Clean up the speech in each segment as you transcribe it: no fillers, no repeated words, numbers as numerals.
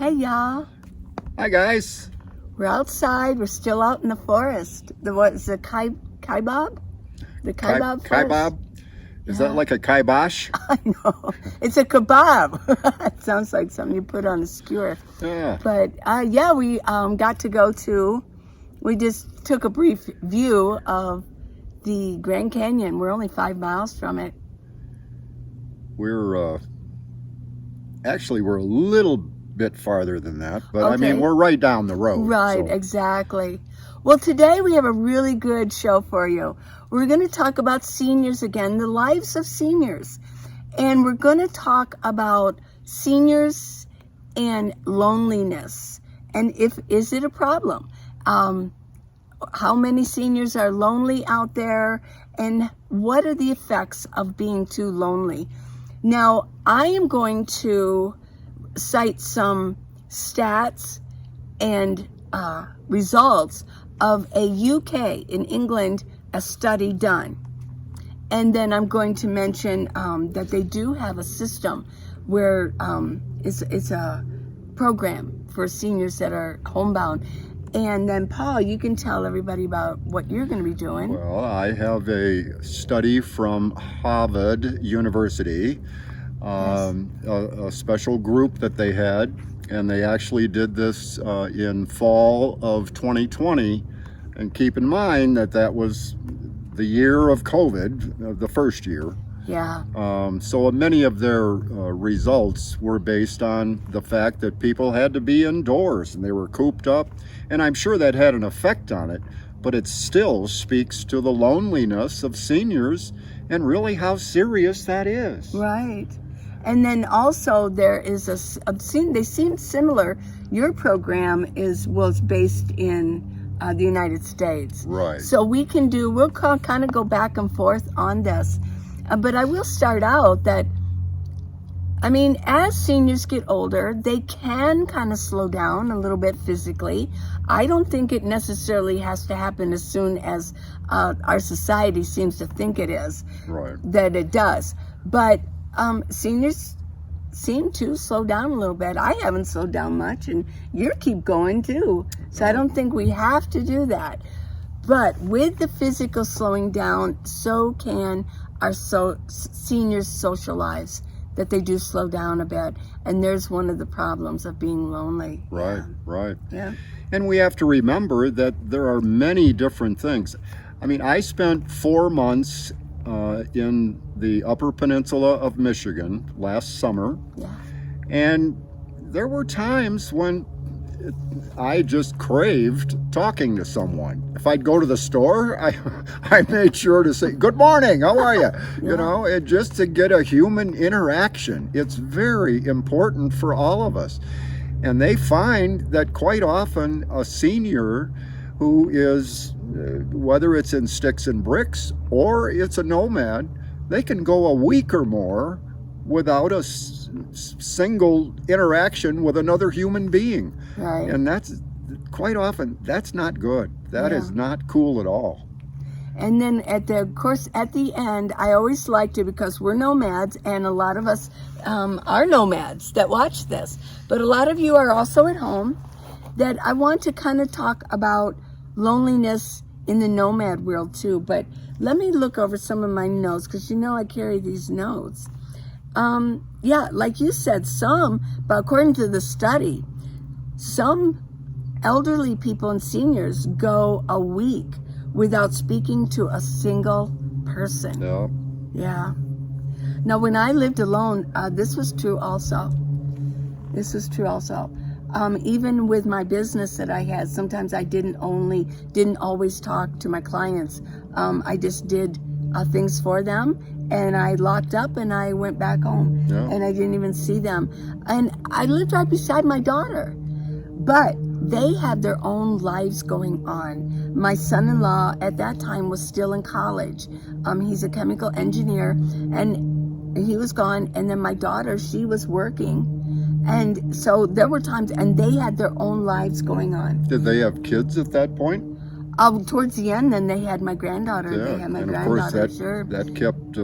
Hey y'all, Hi guys. we're outside. We're still out in the forest. What's the kaibab? The kaibab forest. Kaibab? Is Yeah. that like a kibosh? I know. It's a kebab. It sounds like something you put on a skewer. Yeah. But yeah, we got to go to. We just took a brief view of the Grand Canyon. We're only 5 miles from it. We're a little bit farther than that, but I Okay. mean we're right down the road. Right, so- exactly. Well, today we have a really good show for you. We're going to talk about seniors again, the lives of seniors. And we're going to talk about seniors and loneliness. And is it a problem? How many seniors are lonely out there? And what are the effects of being too lonely? Now, I am going to cite some stats and results of a UK in England, a study done. And then I'm going to mention that they do have a system where it's a program for seniors that are homebound. And then Paul, you can tell everybody about what you're going to be doing. Well, I have a study from Harvard University, a special group that they had, and they actually did this in fall of 2020. And keep in mind that was the year of COVID, the first year. Yeah. So many of their results were based on the fact that people had to be indoors and they were cooped up. And I'm sure that had an effect on it, but it still speaks to the loneliness of seniors and really how serious that is. Right. And then also there is they seem similar. Your program was based in the United States. Right. So we'll kind of go back and forth on this. But I will start out that, I mean, as seniors get older, they can kind of slow down a little bit physically. I don't think it necessarily has to happen as soon as our society seems to think it is. Right. That it does. But seniors seem to slow down a little bit. I haven't slowed down much, and you keep going too. So I don't think we have to do that. But with the physical slowing down, so can our seniors' social lives, that they do slow down a bit. And there's one of the problems of being lonely. Right, Yeah. right. Yeah. And we have to remember that there are many different things. I mean, I spent 4 months in the Upper Peninsula of Michigan last summer. Yeah. And there were times when I just craved talking to someone. If I'd go to the store, I made sure to say, "Good morning, how are you?" You know, just to get a human interaction. It's very important for all of us. And they find that quite often a senior who is, whether it's in sticks and bricks or it's a nomad, they can go a week or more without a single interaction with another human being. Right. And that's quite often, that's not good. That is not cool at all. And then at the end, I always liked it because we're nomads, and a lot of us are nomads that watch this. But a lot of you are also at home, that I want to kind of talk about loneliness in the nomad world too. But let me look over some of my notes, because I carry these notes. Yeah, like you said, but according to the study, some elderly people and seniors go a week without speaking to a single person. Yeah. Yeah. Now, when I lived alone, this was true also. Even with my business that I had, sometimes I didn't always talk to my clients. I just did things for them, and I locked up and I went back home, and I didn't even see them. And I lived right beside my daughter, but they had their own lives going on. My son-in-law at that time was still in college. He's a chemical engineer, and he was gone. And then my daughter, she was working. And so there were times, and they had their own lives going on. Did they have kids at that point? Towards the end, then they had my granddaughter. Yeah, They had my and of course granddaughter, sure. that kept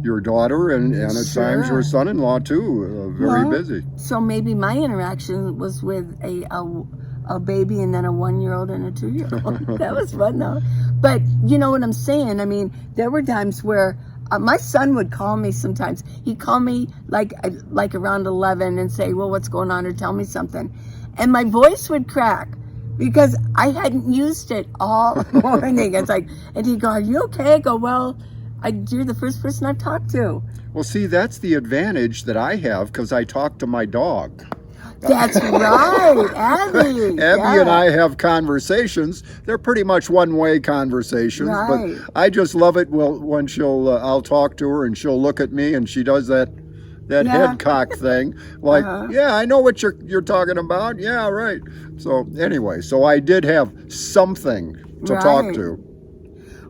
your daughter and at times your Sure. son-in-law too very Well, busy. So maybe my interaction was with a baby and then a 1-year-old and a 2-year-old. That was fun though. But you know what I'm saying? I mean, there were times where my son would call me sometimes. He'd call me like around 11 and say, well, what's going on, or tell me something. And my voice would crack because I hadn't used it all morning. It's like, and he'd go, are you okay? I go, well, you're the first person I've talked to. Well, see, that's the advantage that I have because I talk to my dog. That's right, Abby. Abby and I have conversations. They're pretty much one-way conversations, Right. but I just love it when I'll talk to her and she'll look at me and she does that Yeah. head cock thing, like, Uh-huh. yeah, I know what you're talking about. Yeah, right. So anyway, so I did have something to talk Right. to.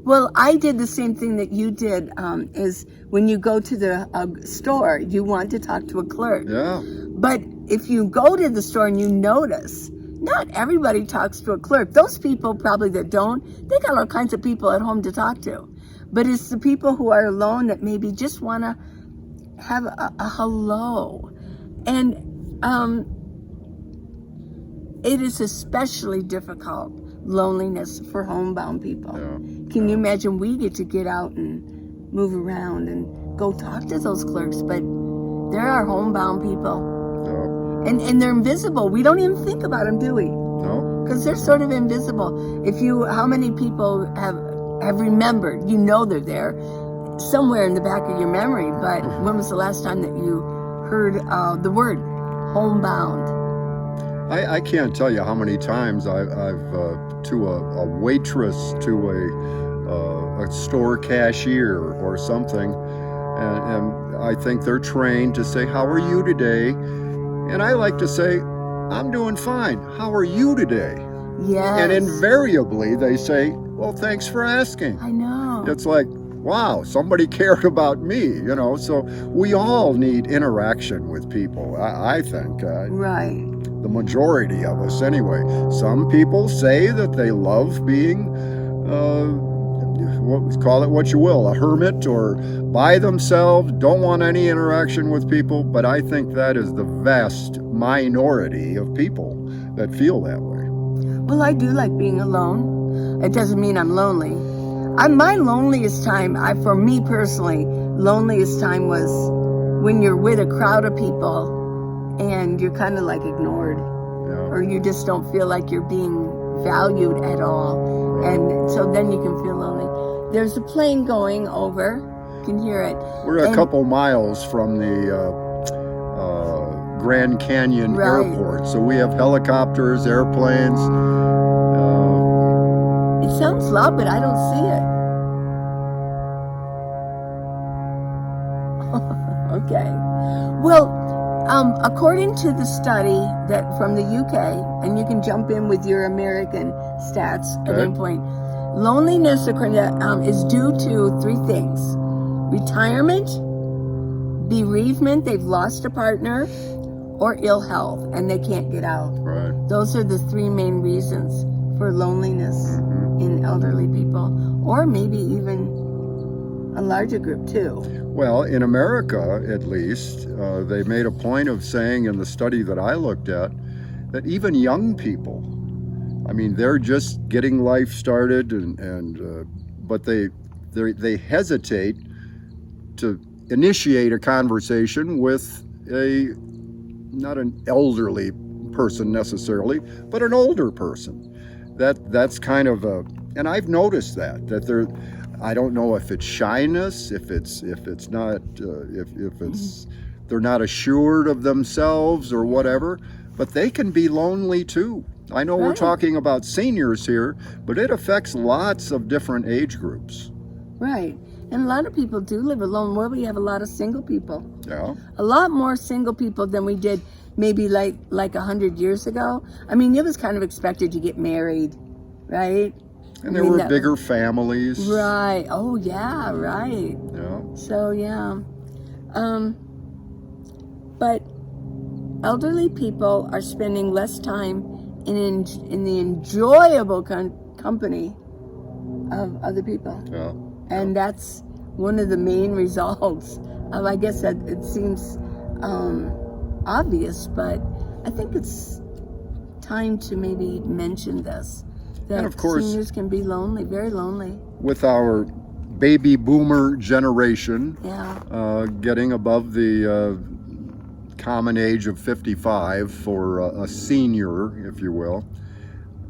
Well, I did the same thing that you did, is when you go to the store, you want to talk to a clerk. Yeah. But if you go to the store and you notice, not everybody talks to a clerk. Those people probably that don't, they got all kinds of people at home to talk to. But it's the people who are alone that maybe just want to have a hello. And it is especially difficult, loneliness, for homebound people. Yeah. Can you imagine? We get out and move around and go talk to those clerks, but there are homebound people. Yeah. And they're invisible. We don't even think about them, do we? No. Because they're sort of invisible. How many people have remembered? You know they're there somewhere in the back of your memory, but when was the last time that you heard the word homebound? I can't tell you how many times I've to a waitress, to a store cashier or something, and I think they're trained to say, how are you today? And I like to say, I'm doing fine. How are you today? Yes. And invariably they say, well, thanks for asking. I know. It's like, wow, somebody cared about me, so we all need interaction with people, I think. Right. The majority of us anyway. Some people say that they love being, call it what you will, a hermit or by themselves, don't want any interaction with people, but I think that is the vast minority of people that feel that way. Well, I do like being alone. It doesn't mean I'm lonely. My loneliest time, for me personally, loneliest time was when you're with a crowd of people and you're kind of like ignored, or you just don't feel like you're being valued at all. Right. And so then you can feel lonely. There's a plane going over. You can hear it. We're a couple miles from the Grand Canyon Right. Airport, so we have helicopters, airplanes. It sounds loud, but I don't see it. Okay. Well, according to the study that from the UK, and you can jump in with your American stats at any point, loneliness is due to 3 things: retirement, bereavement, they've lost a partner, or ill health and they can't get out. Right. Those are the 3 main reasons for loneliness in elderly people, or maybe even a larger group too. Well, in America, at least, they made a point of saying in the study that I looked at that even young people, I mean, they're just getting life started, but they hesitate to initiate a conversation with not an elderly person necessarily, but an older person. That's kind of and I've noticed that they're. I don't know if it's shyness, if it's not, if it's they're not assured of themselves or whatever, but they can be lonely too. I know we're talking about seniors here, but it affects lots of different age groups. Right. And a lot of people do live alone. Well, we have a lot of single people. Yeah. A lot more single people than we did maybe like 100 years ago. I mean, it was kind of expected to get married, right? And there were bigger families. Right. Oh, yeah, right. Yeah. So, yeah. But elderly people are spending less time in the enjoyable company of other people. Yeah. And that's one of the main results of, I guess that it seems obvious, but I think it's time to maybe mention this, that And of course, seniors can be lonely, very lonely. with our baby boomer generation Yeah. getting above the common age of 55 for a senior, if you will,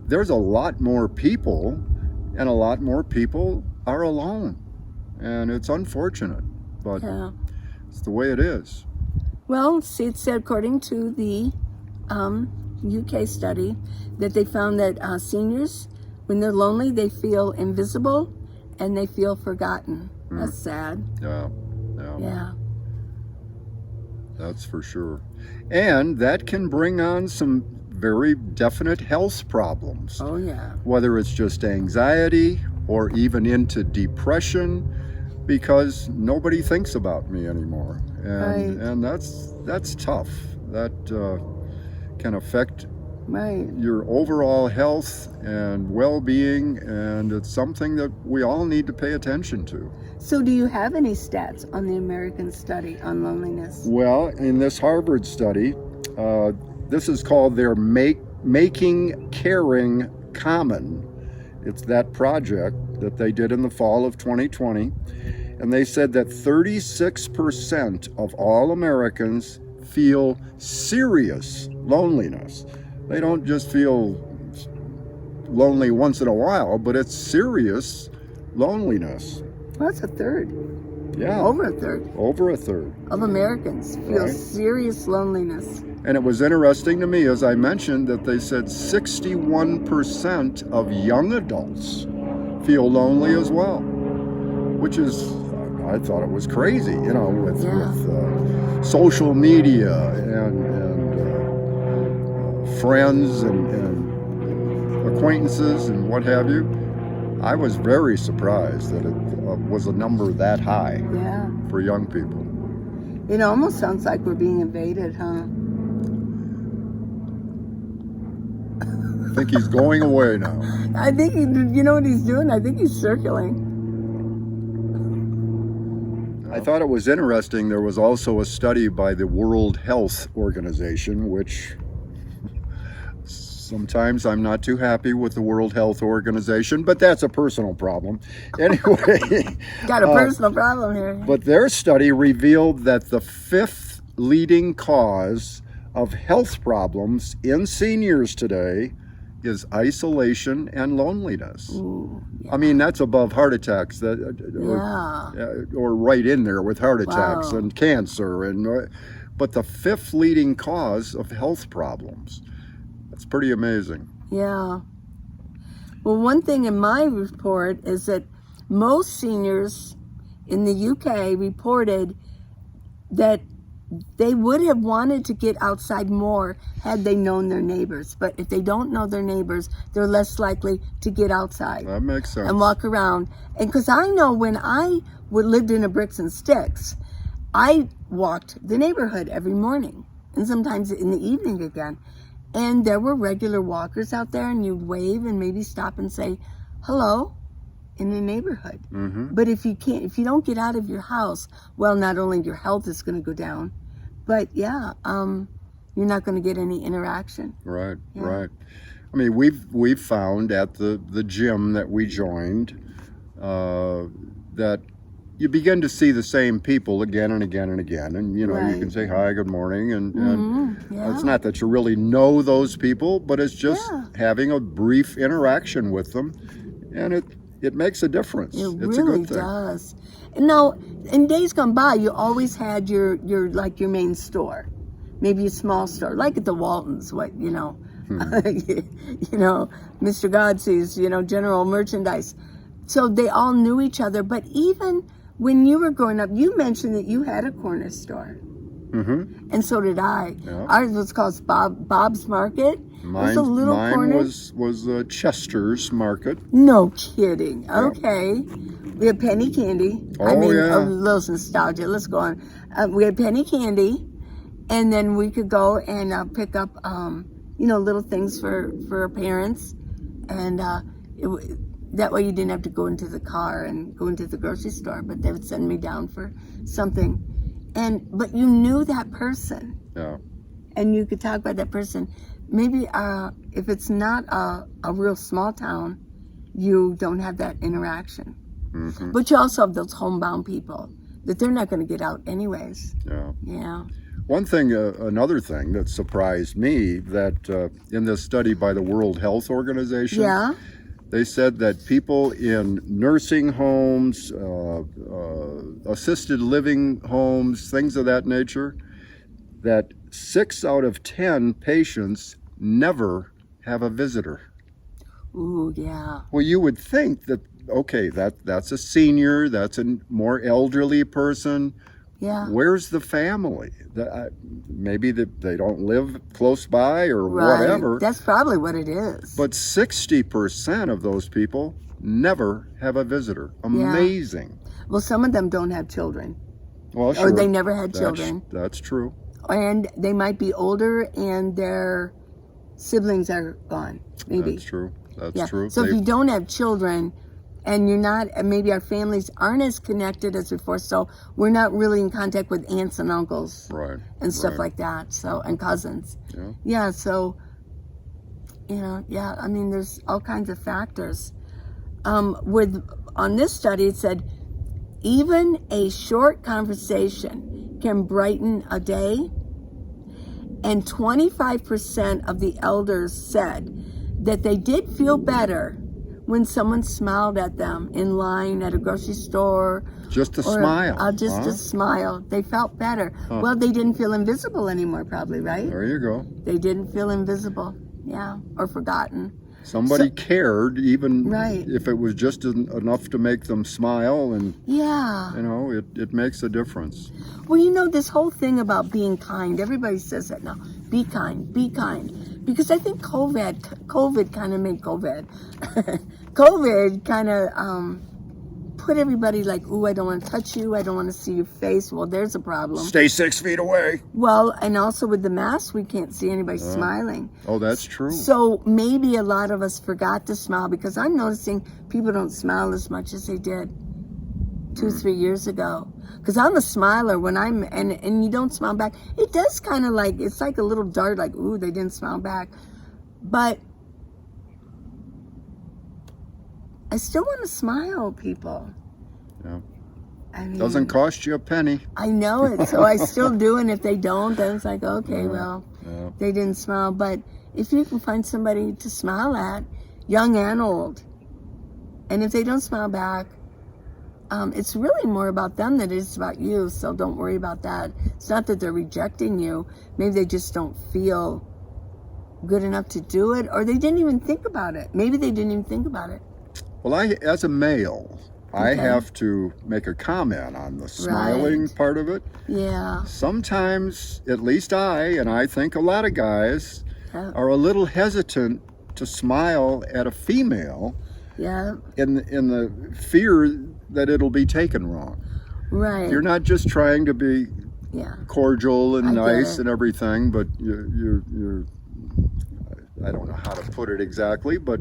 there's a lot more people, and a lot more people are alone. And it's unfortunate, but Yeah. it's the way it is. Well, see, it said according to the UK study that they found that seniors, when they're lonely, they feel invisible and they feel forgotten. That's sad. Yeah, yeah, Yeah. that's for sure. And that can bring on some very definite health problems, Oh, yeah. whether it's just anxiety or even into depression, because nobody thinks about me anymore. And Right. and that's tough. That can affect Right. your overall health and well-being, and it's something that we all need to pay attention to. So, do you have any stats on the American study on loneliness? Well, in this Harvard study, this is called their Making Caring Common. It's that project that they did in the fall of 2020. And they said that 36% of all Americans feel serious loneliness. They don't just feel lonely once in a while, but it's serious loneliness. Well, that's a third. Yeah. Over a third Over a third. of Americans feel Right. serious loneliness. And it was interesting to me, as I mentioned, that they said 61% of young adults feel lonely as well, which is, I thought it was crazy, with social media and friends and acquaintances and what have you. I was very surprised that it was a number that high Yeah. for young people. It almost sounds like we're being invaded, huh? I think he's going away now. I think, you know what he's doing? I think he's circling. I thought it was interesting. There was also a study by the World Health Organization, which sometimes I'm not too happy with the World Health Organization, but that's a personal problem. Anyway. Got a personal problem here. But their study revealed that the 5th leading cause of health problems in seniors today is isolation and loneliness. Ooh, I mean, that's above heart attacks, or right in there with heart attacks Wow. and cancer, but the 5th leading cause of health problems. That's pretty amazing. Yeah. Well, one thing in my report is that most seniors in the UK reported that they would have wanted to get outside more had they known their neighbors. But if they don't know their neighbors, they're less likely to get outside That makes sense. and walk around. And because I know when I lived in a bricks and sticks, I walked the neighborhood every morning and sometimes in the evening again. And there were regular walkers out there, and you'd wave and maybe stop and say hello in the neighborhood. Mm-hmm. But if you don't get out of your house, well, not only your health is going to go down, but you're not going to get any interaction. Right, Yeah. right. I mean, we've found at the gym that we joined that you begin to see the same people again and again and again, and you Right. can say hi, good morning, and Yeah. it's not that you really know those people, but it's just Yeah. having a brief interaction with them, and it makes a difference. It It's really a good thing. does. And now, in days gone by, you always had your main store, maybe a small store, like at the Waltons. Mr. Godsey's, general merchandise. So they all knew each other. But even when you were growing up, you mentioned that you had a corner store, Mm-hmm. and so did I. Yeah. Ours was called Bob's Market. It was a little Mine corner. was Chester's Market. No kidding. Okay. We had penny candy. Oh, yeah. A little nostalgia. Let's go on. We had penny candy, and then we could go and pick up, little things for our parents. And That way you didn't have to go into the car and go into the grocery store, but they would send me down for something. But you knew that person. Yeah. And you could talk about that person. Maybe if it's not a real small town, you don't have that interaction. Mm-hmm. But you also have those homebound people that they're not going to get out anyways. Yeah. Yeah. One thing, another thing that surprised me, that in this study by the World Health Organization, Yeah. they said that people in nursing homes, assisted living homes, things of that nature, that 6 out of 10 patients never have a visitor. Ooh, yeah. Well, you would think that, okay, that's a senior, that's a more elderly person. Yeah. Where's the family? Maybe they don't live close by or Right. whatever. That's probably what it is. But 60% of those people never have a visitor. Amazing. Well, some of them don't have children. Well, sure. Or they never had children. That's true. And they might be older and their siblings are gone. Maybe. That's true. That's true. So if you don't have children and you're not, and maybe our families aren't as connected as before, so we're not really in contact with aunts and uncles. Right. And stuff like that. So, and cousins. Yeah. Yeah. So, I mean, there's all kinds of factors. On this study, it said, even a short conversation can brighten a day. And 25% of the elders said that they did feel better when someone smiled at them in line at a grocery store. Just a smile. Just a smile. They felt better. Well, they didn't feel invisible anymore, probably, right? There you go. They didn't feel invisible. Yeah. Or forgotten. Somebody cared, even Right. if it was just enough to make them smile, and Yeah. it makes a difference. Well, this whole thing about being kind, everybody says that now. Be kind, be kind. Because I think COVID kind of made COVID kind of put everybody like, ooh, I don't want to touch you. I don't want to see your face. Well, there's a problem. Stay 6 feet away. Well, and also with the mask, we can't see anybody smiling. Oh, that's true. So maybe a lot of us forgot to smile, because I'm noticing people don't smile as much as they did 2-3 years ago. Because I'm a smiler when and you don't smile back. It does kind of like, it's like a little dart, like, ooh, they didn't smile back. But I still want to smile, people. Yeah. I mean, Doesn't cost you a penny. I know it, so I still do. And if they don't, then it's like, okay, well, Yeah. they didn't smile. But if you can find somebody to smile at, young and old, and if they don't smile back, it's really more about them than it is about you. So don't worry about that. It's not that they're rejecting you. Maybe they just don't feel good enough to do it, or they didn't even think about it. Maybe they didn't even think about it. Well, as a male, I have to make a comment on the smiling Right. part of it. Yeah. Sometimes, at least I think a lot of guys Yeah. are a little hesitant to smile at a female Yeah. in the fear that it'll be taken wrong. Right. You're not just trying to be Yeah. cordial and I get nice it. and everything, but you're I don't know how to put it exactly, but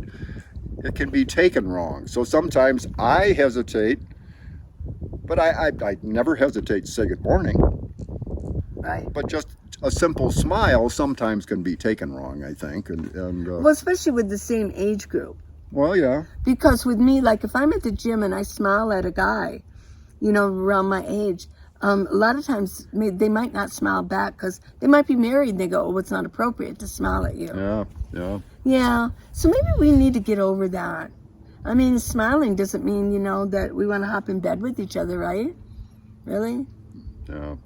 it can be taken wrong. So sometimes I hesitate, but I never hesitate to say good morning. Right. But just a simple smile sometimes can be taken wrong, I think. Well, especially with the same age group. Well, yeah. Because with me, like if I'm at the gym and I smile at a guy, around my age, a lot of times they might not smile back because they might be married and they go, oh, it's not appropriate to smile at you. Yeah. Yeah. So maybe we need to get over that. I mean, smiling doesn't mean, that we want to hop in bed with each other, right? Really? Yeah.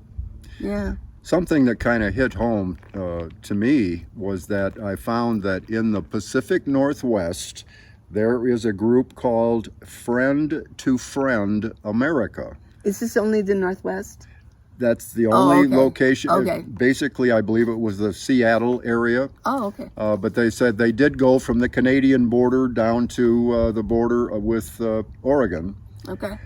Yeah. Something that kind of hit home to me was that I found that in the Pacific Northwest, there is a group called Friend to Friend America. Is this only the Northwest? That's the only okay. location. Okay. Basically, I believe it was the Seattle area. Oh, okay. But they said they did go from the Canadian border down to the border with Oregon. Okay.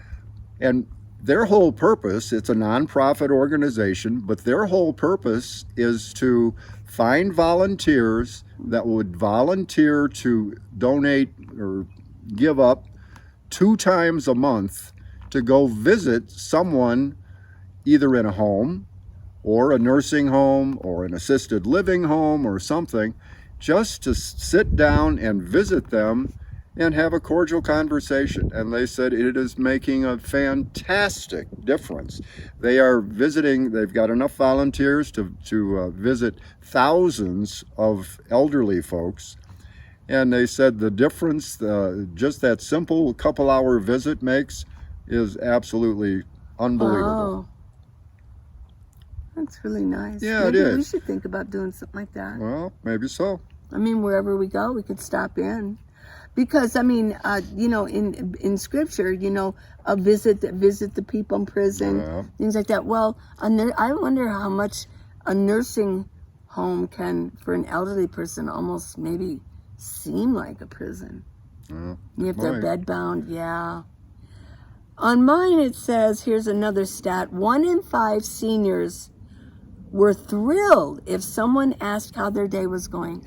And their whole purpose, it's a nonprofit organization, but their whole purpose is to find volunteers that would volunteer to donate or give up 2 times a month to go visit someone either in a home or a nursing home or an assisted living home or something, just to sit down and visit them and have a cordial conversation. And they said it is making a fantastic difference. They are visiting, they've got enough volunteers to visit thousands of elderly folks. And they said the difference, just that simple couple-hour visit makes, is absolutely unbelievable. Wow, that's really nice. Yeah, it Maybe we is. should think about doing something like that. Well, maybe so. I mean, wherever we go, we could stop in. Because I mean, in scripture, a visit the people in prison, Yeah. things like that. Well, I wonder how much a nursing home can, for an elderly person, almost maybe seem like a prison. Yeah. If they're Right. bed bound, yeah. On mine, it says, here's another stat: 1 in 5 seniors were thrilled if someone asked how their day was going.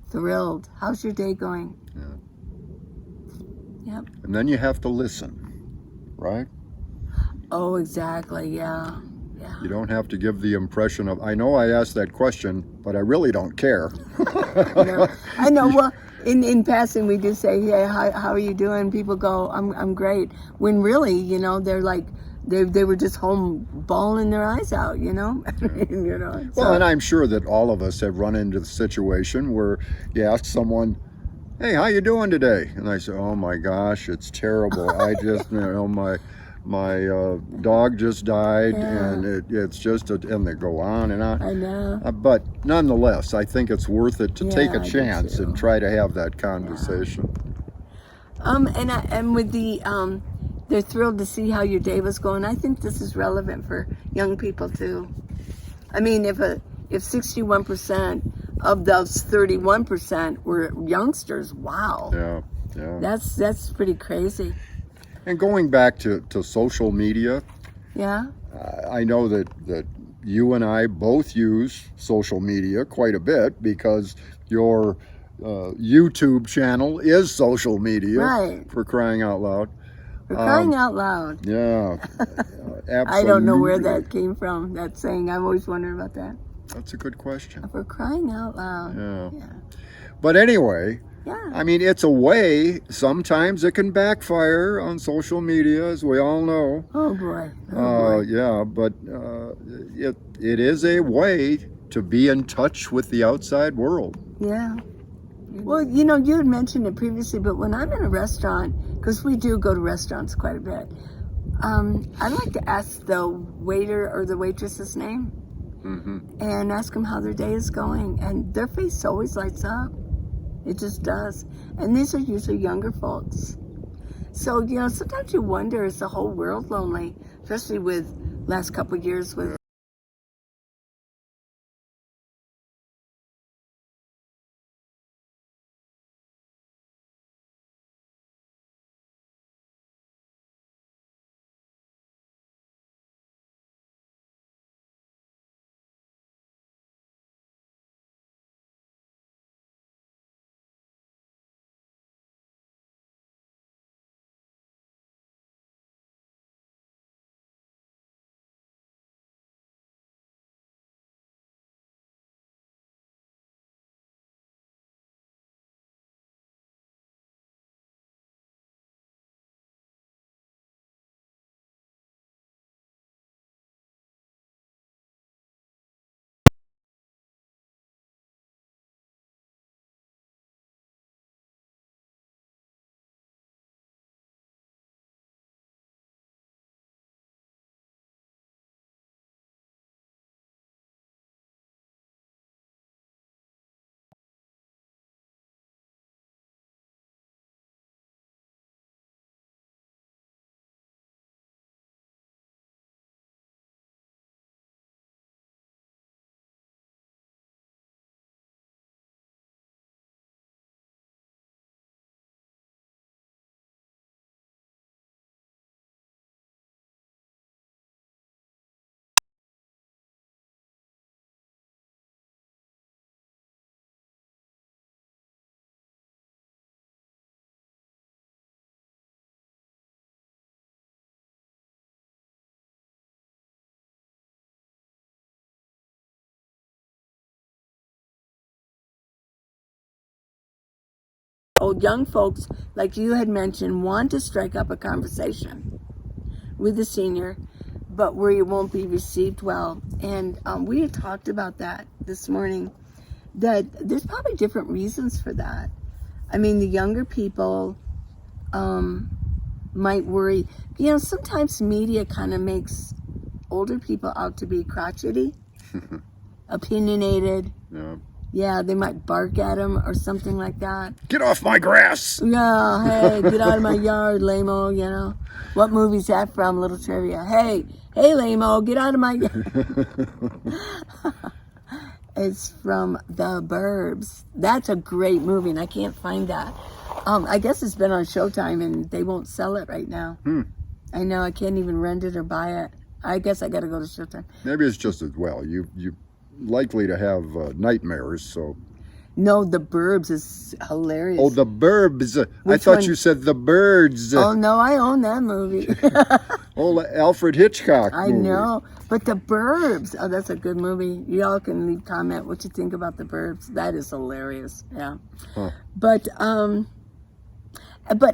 Thrilled. How's your day going? Yep. And then you have to listen, right? Oh, exactly. Yeah. You don't have to give the impression of, I know I asked that question, but I really don't care. I know. Well, in passing, we do say, "Hey, how are you doing?" People go, "I'm great." When really, they're like, they were just home bawling their eyes out. So. Well, and I'm sure that all of us have run into the situation where you ask someone, hey, how you doing today? And I say, oh my gosh, it's terrible. I just, my dog just died, Yeah. and it's just, and they go on and on. I know. But nonetheless, I think it's worth it to take Yeah, a I do chance too. and try to have that conversation. And with they're thrilled to see how your day was going. I think this is relevant for young people too. I mean, if 61% of those 31% were youngsters, wow, Yeah. that's pretty crazy. And going back to social media, Yeah. I know that you and I both use social media quite a bit because your YouTube channel is social media, Right. for crying out loud. For crying out loud. Yeah, absolutely. I don't know where that came from, that saying. I've always wondered about that. That's a good question. For crying out loud. Yeah. But anyway, Yeah. I mean, it's a way. Sometimes it can backfire on social media, as we all know. Oh boy. Oh boy. Yeah, but it is a way to be in touch with the outside world. Yeah. Well, you had mentioned it previously, but when I'm in a restaurant, because we do go to restaurants quite a bit, I like to ask the waiter or the waitress's name and ask them how their day is going. And their face always lights up. It just does. And these are usually younger folks. So, sometimes you wonder, is the whole world lonely? Especially with last couple of years with old young folks, like you had mentioned, want to strike up a conversation with the senior, but where you won't be received well. And we had talked about that this morning, that there's probably different reasons for that. I mean, the younger people might worry. You know, sometimes media kind of makes older people out to be crotchety, opinionated. Yeah. Yeah, they might bark at them or something like that. Get off my grass! Yeah, hey, get out of my yard, lame-o, you know. What movie's that from? Little trivia. Hey, lame-o, get out of my It's from The Burbs. That's a great movie, and I can't find that. I guess it's been on Showtime, and they won't sell it right now. I know, I can't even rent it or buy it. I guess I got to go to Showtime. Maybe it's just as well. You likely to have nightmares, so. No, The Burbs is hilarious. Oh, The Burbs. I Which thought one? you said The Birds. Oh, no, I own that movie. Old Alfred Hitchcock I movie. know. But The Burbs, oh, that's a good movie. Y'all can leave comment what you think about The Burbs. That is hilarious. Yeah. Huh. But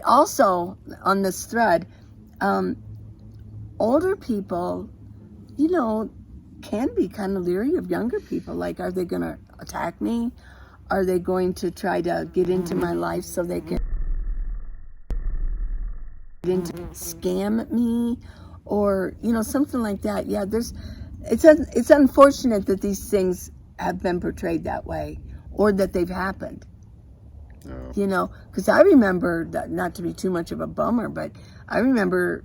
also on this thread, older people, you know, can be kind of leery of younger people. Like, are they going to attack me? Are they going to try to get into my life so they can scam me? Or, you know, something like that. Yeah, it's unfortunate that these things have been portrayed that way, or that they've happened. Yeah. You know, because I remember, not to be too much of a bummer, but I remember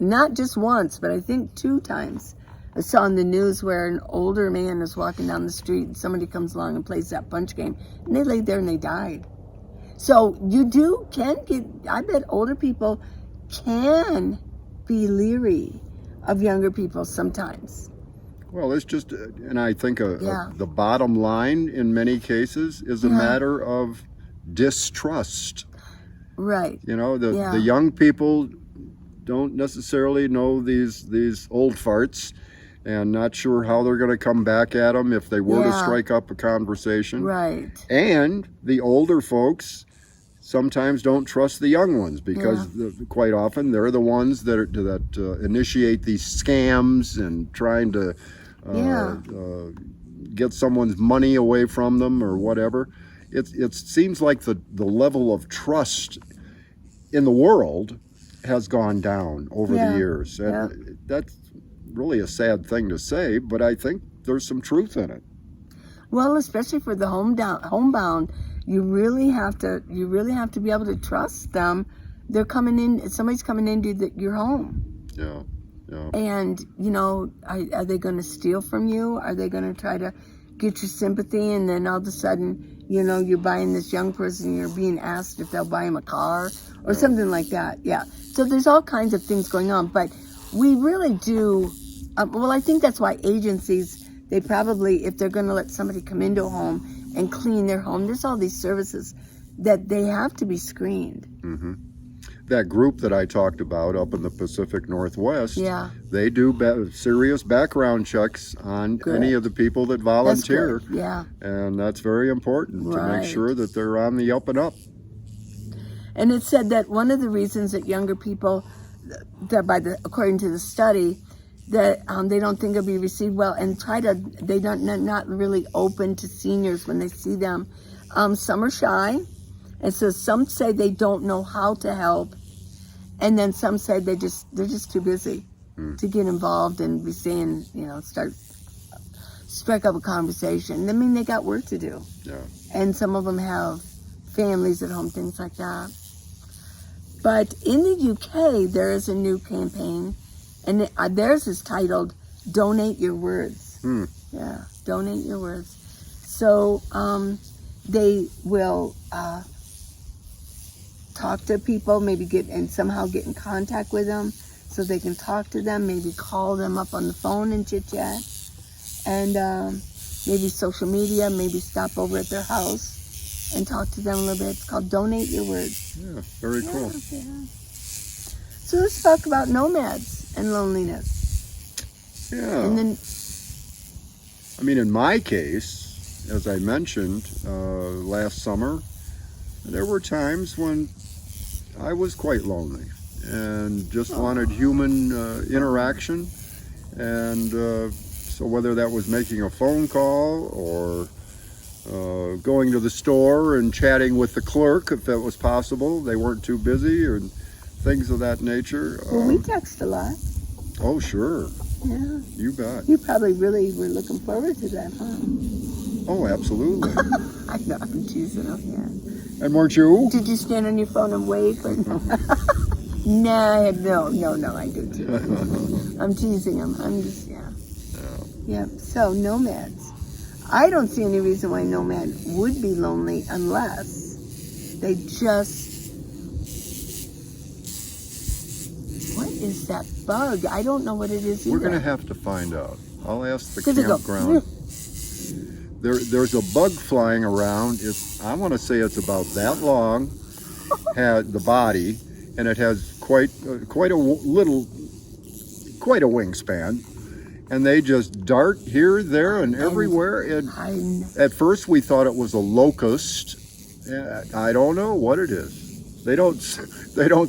not just once, but I think 2 times, I saw in the news where an older man is walking down the street and somebody comes along and plays that punch game, and they laid there and they died. So you I bet older people can be leery of younger people sometimes. Well, it's just, and I think Yeah. the bottom line in many cases is a Yeah. matter of distrust. Right. You know, Yeah. the young people don't necessarily know these old farts, and not sure how they're going to come back at them if they were to Yeah. strike up a conversation. Right. And the older folks sometimes don't trust the young ones because quite often they're the ones that initiate these scams and trying to get someone's money away from them or whatever. It seems like the level of trust in the world has gone down over the years. And that's really a sad thing to say, but I think there's some truth in it. Well, especially for the homebound, you really have to be able to trust them. They're coming in. Somebody's coming into your home. Yeah. Yeah. And you know, are they going to steal from you? Are they going to try to get your sympathy? And then all of a sudden, you know, you're buying this young person, you're being asked if they'll buy him a car or something like that. Yeah. So there's all kinds of things going on, but we really do. Well, I think that's why agencies, they probably, if they're going to let somebody come into a home and clean their home, there's all these services that they have to be screened. Mm-hmm. That group that I talked about up in the Pacific Northwest, they do serious background checks on any of the people that volunteer. That's good. Yeah. And that's very important to make sure that they're on the up and up. And it said that one of the reasons that younger people, according to the study, that they don't think it'll be received well, and they don't not really open to seniors when they see them. Some are shy, and so some say they don't know how to help, and then some say they're just too busy to get involved and be saying, you know, strike up a conversation. I mean, they got work to do. Yeah. And some of them have families at home, things like that. But in the UK, there is a new campaign, and theirs is titled "Donate Your Words." Yeah, donate your words. So they will talk to people, maybe somehow get in contact with them, so they can talk to them. Maybe call them up on the phone and chit chat, and maybe social media. Maybe stop over at their house and talk to them a little bit. It's called Donate Your Words. Yeah, very cool. Yeah. So let's talk about nomads and loneliness. Yeah. And then, I mean, in my case, as I mentioned last summer, There were times when I was quite lonely and just wanted human interaction. And so whether that was making a phone call or going to the store and chatting with the clerk, if that was possible, they weren't too busy, or things of that nature. Well, we text a lot. Oh, sure. Yeah. You bet. You probably really were looking forward to that, huh? Oh, absolutely. I know, I'm teasing him, yeah. And weren't you? Did you stand on your phone and wait? Or no? Nah, no, I did too. I'm teasing him. I'm just, yeah. Yeah, so nomads. I don't see any reason why nomad would be lonely unless they just... What is that bug? I don't know what it is either. We're going to have to find out. I'll ask the Does it go, campground. There's a bug flying around. I want to say it's about that long, had the body, and it has quite a wingspan. And they just dart here, there, and everywhere. And at first we thought it was a locust. I don't know what it is. They don't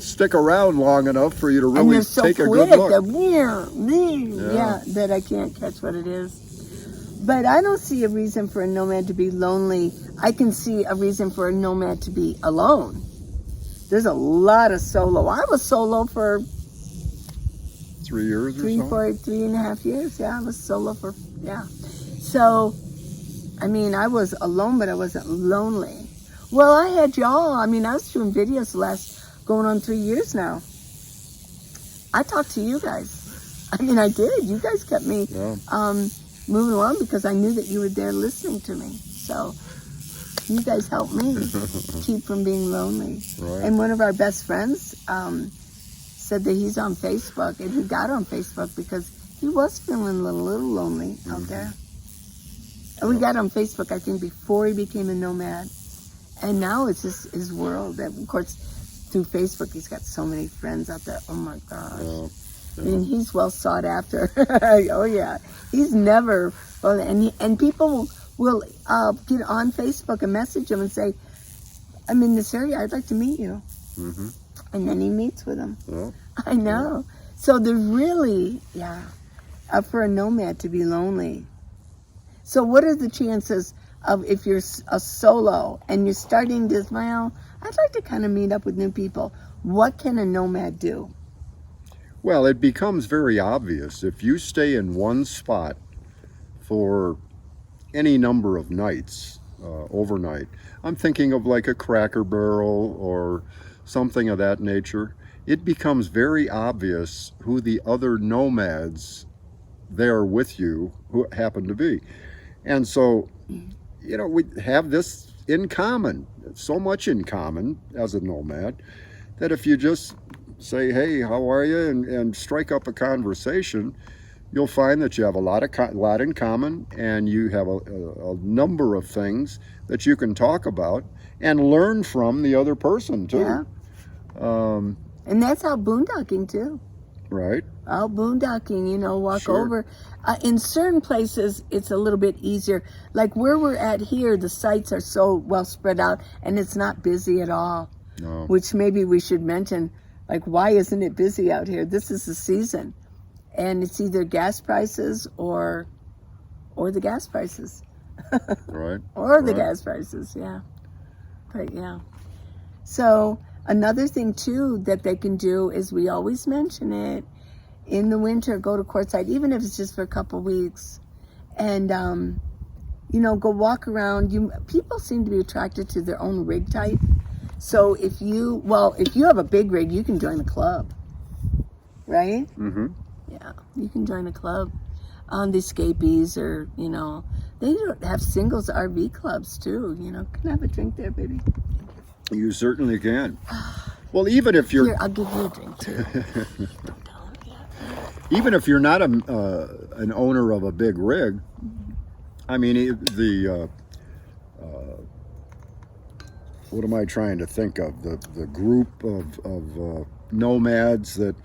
stick around long enough for you to really take a good look. Yeah, that I can't catch what it is. But I don't see a reason for a nomad to be lonely. I can see a reason for a nomad to be alone. There's a lot of solo. I was solo for 3 years or so? 3.5 years. Yeah, I was solo for, yeah. So, I mean, I was alone, but I wasn't lonely. Well, I had y'all. I mean, I was doing videos going on 3 years now. I talked to you guys. I mean, I did. You guys kept me moving along because I knew that you were there listening to me. So you guys helped me keep from being lonely. Right. And one of our best friends said that he's on Facebook, and he got on Facebook because he was feeling a little lonely out there. And we got on Facebook, I think, before he became a nomad. And now it's just his world. And of course, through Facebook, he's got so many friends out there. Oh my gosh. I mean, he's well sought after. Oh yeah. He's never, and people will get on Facebook and message him and say, I'm in this area, I'd like to meet you. Mm-hmm. And then he meets with them. Yeah. I know. Yeah. So they're really, for a nomad to be lonely. So what are the chances of, if you're a solo and you're starting to, well, I'd like to kind of meet up with new people. What can a nomad do? Well, it becomes very obvious. If you stay in one spot for any number of nights, overnight, I'm thinking of like a Cracker Barrel or something of that nature, it becomes very obvious who the other nomads there with you who happen to be. And so, you know, we have this in common, so much in common as a nomad, that if you just say, hey, how are you, and strike up a conversation, you'll find that you have a lot in common, and you have a number of things that you can talk about and learn from the other person too. Yeah. And that's how boondocking too. Right. Out boondocking, you know, walk over. In certain places, it's a little bit easier. Like where we're at here, the sites are so well spread out, and it's not busy at all. No. Which maybe we should mention. Like, why isn't it busy out here? This is the season, and it's either gas prices or the gas prices. Right. Or the gas prices, yeah. But yeah. So another thing too that they can do is, we always mention it, in the winter, go to Quartzsite, even if it's just for a couple weeks, and you know, go walk around. People seem to be attracted to their own rig type. So if you have a big rig, you can join the club, right? Mm-hmm. Yeah, you can join a club. The escapees, or, you know, they have singles RV clubs too. You know, can I have a drink there, baby? You certainly can. Well, even if you're... Here, I'll give you a drink too. Don't tell him yet. Even if you're not an owner of a big rig, I mean, what am I trying to think of? The group of nomads that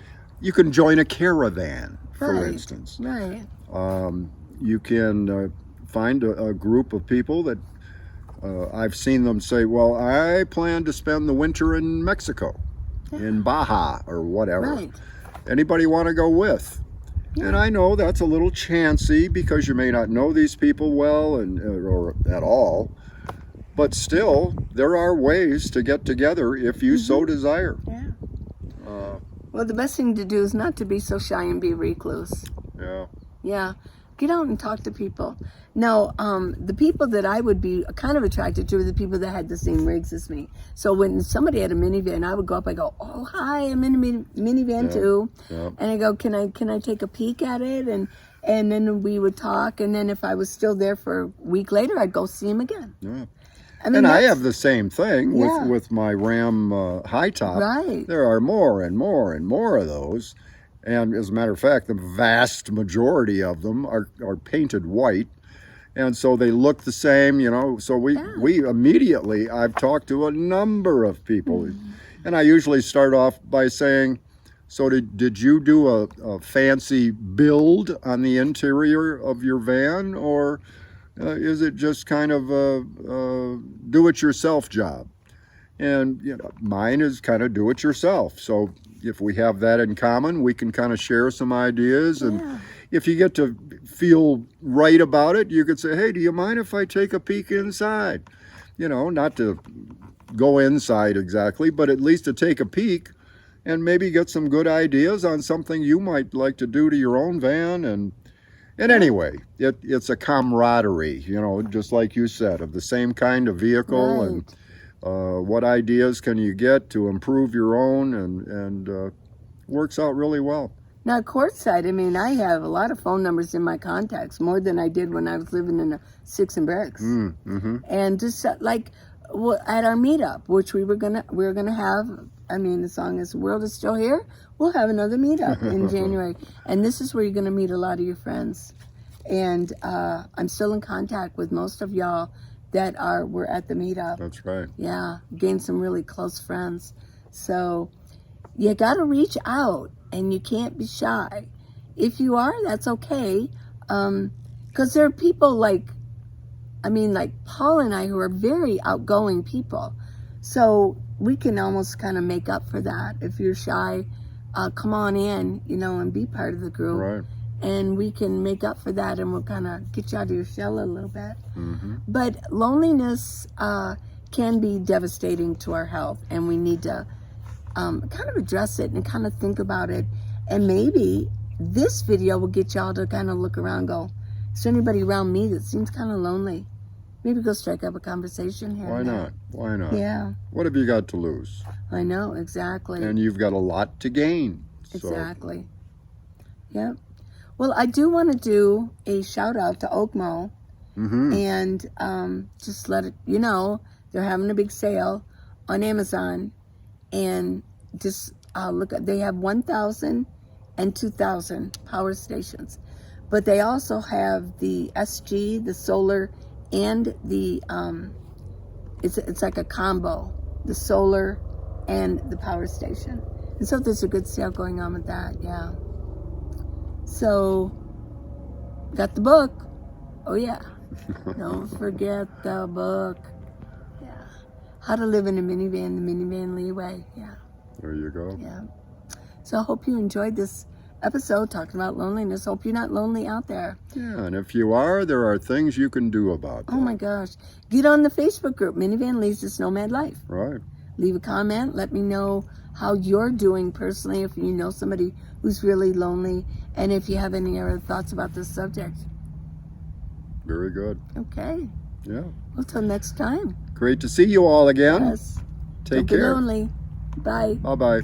you can join a caravan, for instance. Right. You can find a group of people that I've seen them say, well, I plan to spend the winter in Mexico, in Baja or whatever. Right. Anybody want to go with? Yeah. And I know that's a little chancy because you may not know these people well or at all. But still, there are ways to get together if you so desire. Yeah. Well, the best thing to do is not to be so shy and be recluse. Yeah. Yeah. Get out and talk to people. Now, the people that I would be kind of attracted to are the people that had the same rigs as me. So when somebody had a minivan, I would go up, I go, oh, hi, I'm in a minivan too. Yeah. And I go, can I take a peek at it? And then we would talk. And then if I was still there for a week later, I'd go see him again. Yeah. I mean, and I have the same thing Yeah. with my Ram high top. Right. There are more and more and more of those. And as a matter of fact, the vast majority of them are painted white. And so they look the same, you know. So we immediately, I've talked to a number of people. And I usually start off by saying, so did you do a fancy build on the interior of your van? Or is it just kind of a do-it-yourself job? And you know, mine is kind of do-it-yourself. So if we have that in common, we can kind of share some ideas. And if you get to feel right about it, you could say, hey, do you mind if I take a peek inside? You know, not to go inside exactly, but at least to take a peek and maybe get some good ideas on something you might like to do to your own van. And anyway, it's a camaraderie, you know, just like you said, of the same kind of vehicle. Right. And what ideas can you get to improve your own, and works out really well. Now, courtside, I mean, I have a lot of phone numbers in my contacts, more than I did when I was living in a Six and Barracks. And just like at our meetup, which we were gonna have. I mean, as long as the world is still here, we'll have another meetup in January. And this is where you're gonna meet a lot of your friends. And I'm still in contact with most of y'all that were at the meetup. That's right. Yeah, gained some really close friends. So you got to reach out, and you can't be shy. If you are, that's okay. Because there are people like Paul and I who are very outgoing people. So we can almost kind of make up for that. If you're shy, come on in, you know, and be part of the group. Right. And we can make up for that, and we'll kind of get you out of your shell a little bit. But loneliness can be devastating to our health, and we need to kind of address it and kind of think about it. And maybe this video will get y'all to kind of look around and go, is there anybody around me that seems kind of lonely? Maybe go strike up a conversation here. Why not? Why not? Yeah. What have you got to lose? I know, exactly. And you've got a lot to gain. Exactly. Yep. Well, I do want to do a shout out to Oakmo, and just let it, you know, they're having a big sale on Amazon, and just look at, they have 1,000 and 2,000 power stations, but they also have the SG, the solar, and the it's like a combo, the solar and the power station. And so there's a good sale going on with that. Yeah. So, got the book. Oh, yeah. Don't forget the book. Yeah. How to Live in a Minivan, the Minivan Leeway. Yeah. There you go. Yeah. So, I hope you enjoyed this episode talking about loneliness. Hope you're not lonely out there. Yeah, and if you are, there are things you can do about that. Oh, my gosh. Get on the Facebook group, Minivan Leads This Nomad Life. Right. Leave a comment. Let me know how you're doing personally, if you know somebody who's really lonely, and if you have any other thoughts about this subject. Very good. Okay. Yeah. Well, till next time. Great to see you all again. Yes. Take Don't be care. lonely. Bye. Bye-bye.